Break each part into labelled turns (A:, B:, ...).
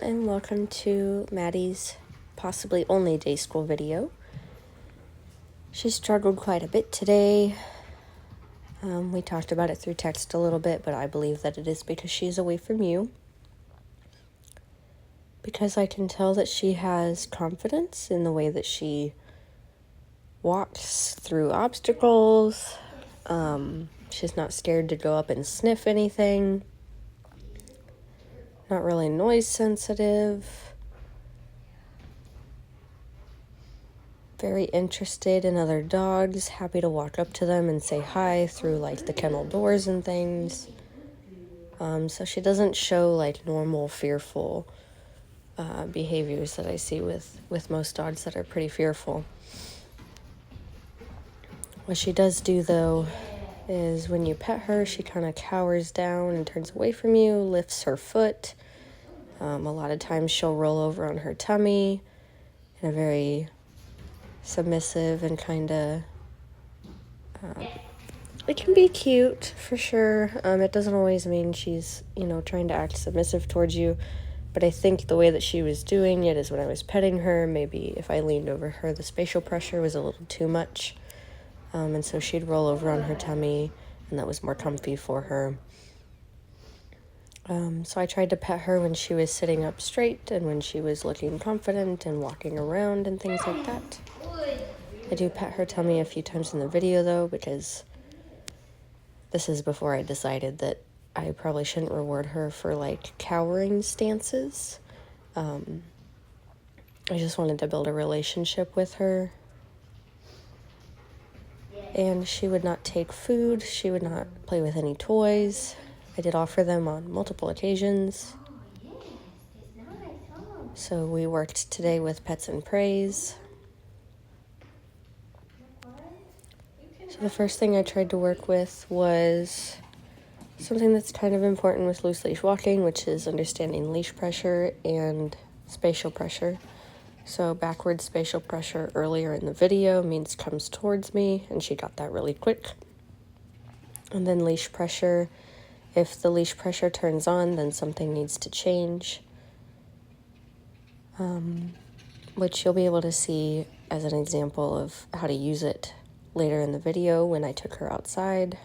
A: and welcome to Maddie's possibly only day school video. She struggled quite a bit today. We talked about it through text a little bit, but I believe that it is because she's away from you. Because I can tell that she has confidence in the way that she walks through obstacles. She's not scared to go up and sniff anything. Not really noise sensitive. Very interested in other dogs, happy to walk up to them and say hi through like the kennel doors and things. So she doesn't show like normal fearful behaviors that I see with most dogs that are pretty fearful. What she does do though is when you pet her, she kind of cowers down and turns away from you, lifts her foot. A lot of times she'll roll over on her tummy in a very submissive and kind of, it can be cute for sure. It doesn't always mean she's, trying to act submissive towards you, but I think the way that she was doing it is when I was petting her, maybe if I leaned over her, the spatial pressure was a little too much, and so she'd roll over on her tummy, and that was more comfy for her. So I tried to pet her when she was sitting up straight and when she was looking confident and walking around and things like that. I do pet her tummy a few times in the video though, because this is before I decided that I probably shouldn't reward her for like cowering stances. I just wanted to build a relationship with her. And she would not take food. She would not play with any toys. I did offer them on multiple occasions. So we worked today with Pets and Praise. So the first thing I tried to work with was something that's kind of important with loose leash walking, which is understanding leash pressure and spatial pressure. So backward spatial pressure earlier in the video means comes towards me, and she got that really quick. And then leash pressure, if the leash pressure turns on, then something needs to change, which you'll be able to see as an example of how to use it later in the video when I took her outside.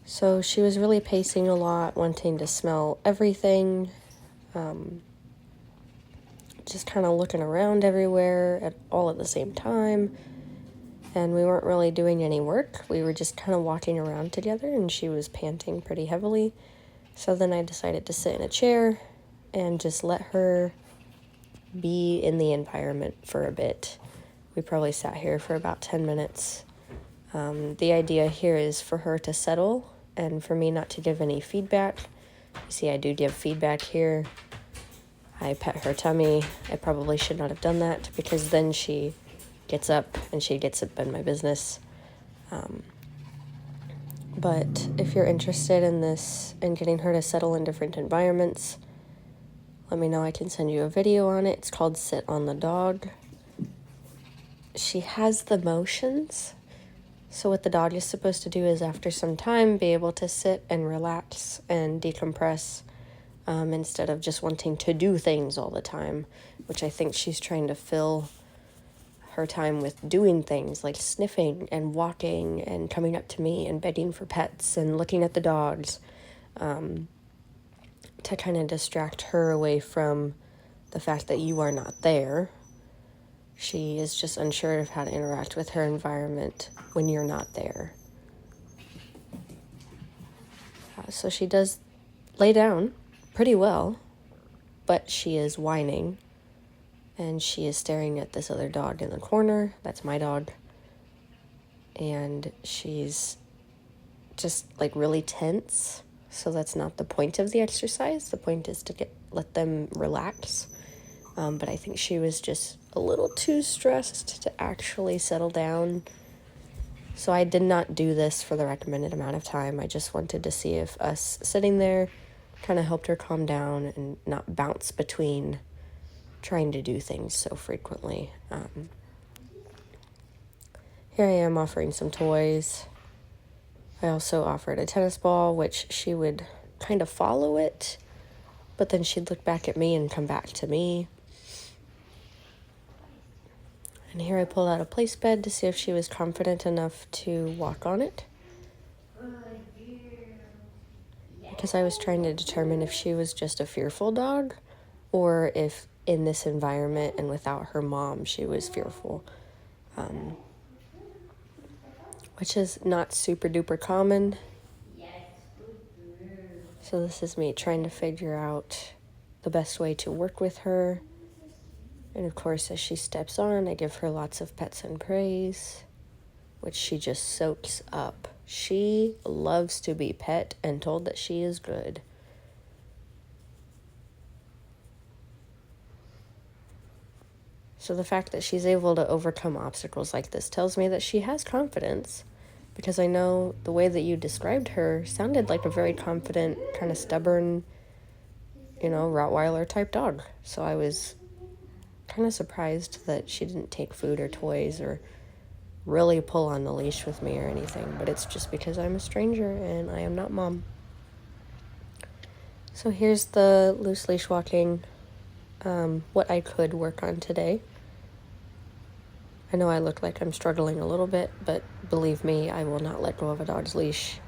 A: So she was really pacing a lot, wanting to smell everything, just kind of looking around everywhere all at the same time. And we weren't really doing any work. We were just kind of walking around together, and she was panting pretty heavily. So then I decided to sit in a chair and just let her be in the environment for a bit. We probably sat here for about 10 minutes. The idea here is for her to settle and for me not to give any feedback. You see, I do give feedback here. I pet her tummy. I probably should not have done that because then she gets up and she gets up in my business. But if you're interested in this and getting her to settle in different environments, let me know. I can send you a video on it. It's called Sit on the Dog. She has the motions. So what the dog is supposed to do is after some time be able to sit and relax and decompress instead of just wanting to do things all the time, which I think she's trying to fill her time with doing things like sniffing and walking and coming up to me and begging for pets and looking at the dogs, to kind of distract her away from the fact that you are not there. She is just unsure of how to interact with her environment when you're not there. So she does lay down pretty well, but she is whining. And she is staring at this other dog in the corner. That's my dog. And she's just like really tense. So that's not the point of the exercise. The point is to let them relax. But I think she was just a little too stressed to actually settle down. So I did not do this for the recommended amount of time. I just wanted to see if us sitting there kind of helped her calm down and not bounce between trying to do things so frequently. Here I am offering some toys. I also offered a tennis ball, which she would kind of follow it, But then she'd look back at me and come back to me. And here I pulled out a place bed to see if she was confident enough to walk on it. Because I was trying to determine if she was just a fearful dog or if in this environment and without her mom she was fearful. Which is not super duper common. So this is me trying to figure out the best way to work with her. And of course, as she steps on, I give her lots of pets and praise, which she just soaks up. She loves to be pet and told that she is good. So the fact that she's able to overcome obstacles like this tells me that she has confidence, because I know the way that you described her sounded like a very confident, kind of stubborn, Rottweiler type dog. So I was kind of surprised that she didn't take food or toys or really pull on the leash with me or anything, but it's just because I'm a stranger and I am not mom. So here's the loose leash walking, what I could work on today. I know I look like I'm struggling a little bit, but believe me, I will not let go of a dog's leash.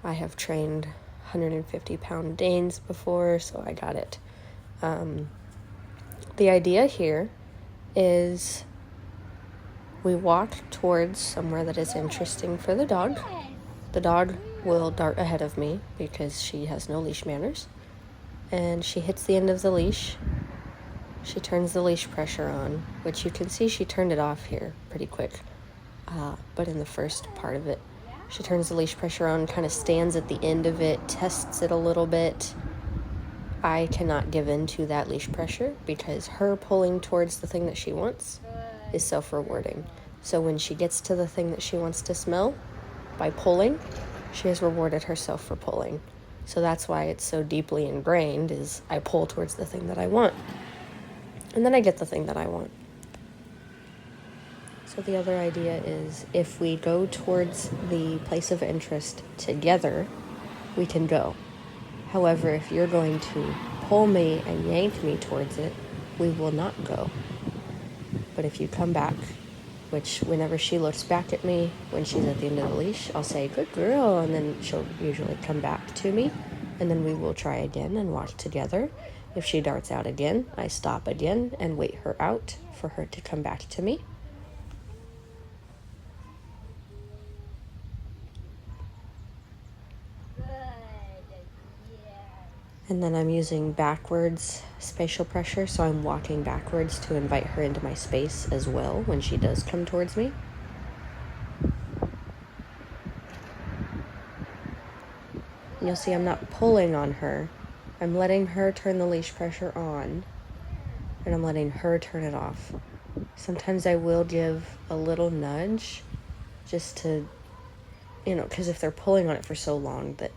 A: I have trained 150-pound Danes before, so I got it. The idea here is we walk towards somewhere that is interesting for the dog. The dog will dart ahead of me because she has no leash manners. And she hits the end of the leash. She turns the leash pressure on, which you can see she turned it off here pretty quick. But in the first part of it, she turns the leash pressure on, kind of stands at the end of it, tests it a little bit. I cannot give in to that leash pressure because her pulling towards the thing that she wants is self-rewarding. So when she gets to the thing that she wants to smell, by pulling, she has rewarded herself for pulling. So that's why it's so deeply ingrained, is I pull towards the thing that I want. And then I get the thing that I want. So the other idea is if we go towards the place of interest together, we can go. However, if you're going to pull me and yank me towards it, we will not go. But if you come back, which whenever she looks back at me, when she's at the end of the leash, I'll say, good girl, and then she'll usually come back to me, and then we will try again and walk together. If she darts out again, I stop again and wait her out for her to come back to me. And then I'm using backwards spatial pressure, so I'm walking backwards to invite her into my space as well when she does come towards me. And you'll see I'm not pulling on her. I'm letting her turn the leash pressure on, and I'm letting her turn it off. Sometimes I will give a little nudge just to, because if they're pulling on it for so long that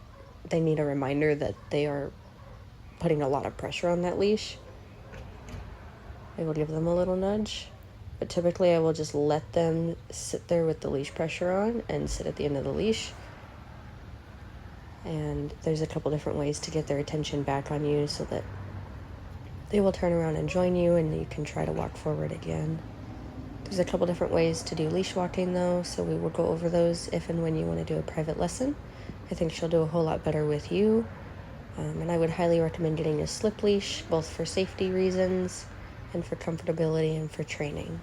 A: they need a reminder that they are putting a lot of pressure on that leash, I will give them a little nudge. But typically I will just let them sit there with the leash pressure on and sit at the end of the leash. And there's a couple different ways to get their attention back on you so that they will turn around and join you and you can try to walk forward again. There's a couple different ways to do leash walking though, so we will go over those if and when you want to do a private lesson. I think she'll do a whole lot better with you. And I would highly recommend getting a slip leash, both for safety reasons and for comfortability and for training.